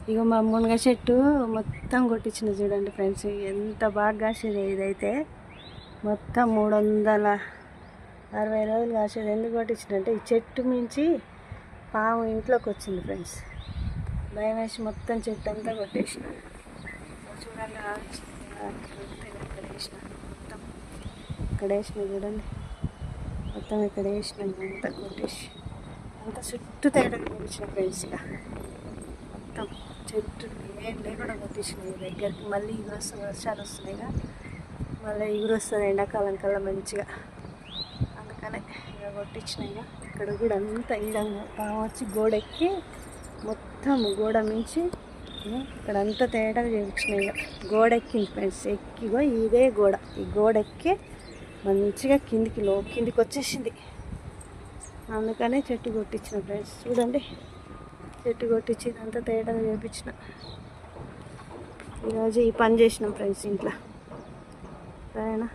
ఇక మా మునగ చెట్టు మొత్తం కొట్టించిన చూడండి ఫ్రెండ్స్, ఎంత బాగా కాసేది. ఇదైతే మొత్తం 360 రోజులు కాసేది. ఎందుకు కొట్టించినంటే ఈ చెట్టు మించి పాము ఇంట్లోకి వచ్చింది ఫ్రెండ్స్. భయం వేసి మొత్తం చెట్టు అంతా కొట్టేసిన. చూడండి ఇక్కడ వేసిన, మొత్తం ఇక్కడ వేసిన చూడండి, మొత్తం ఇక్కడ వేసిన అంతా కొట్టేసి అంతా చుట్టూ తేడా కొట్టించిన ఫ్రెండ్స్. ఇక మొత్తం చెట్టు ఏం లేకుండా కొట్టించిన ఈ దగ్గరికి. మళ్ళీ ఎగురు వస్తుంది, వర్షాలు వస్తున్నాయిగా, మళ్ళీ ఎగురు వస్తుంది ఎండాకాలం కల్లా మంచిగా. అందుకనే ఇక కొట్టించిన. ఇక ఇక్కడ కూడా అంతా ఇడంగా పాము వచ్చి గోడ ఎక్కి మొత్తం గోడ మించి ఇక్కడ అంతా తేడా చేయించిన. ఇక గోడ ఎక్కింది ఫ్రెండ్స్, ఎక్కిగో ఇదే గోడ, ఈ గోడ ఎక్కి మంచిగా కిందికి వచ్చేసింది. అందుకనే చెట్టు కొట్టించిన ఫ్రెండ్స్. చూడండి, చెట్టు కొట్టించి ఇదంతా తేడా చేయించిన. ఈరోజు ఈ పని చేసినాం ఫ్రెండ్స్ ఇంట్లో. సరేనా?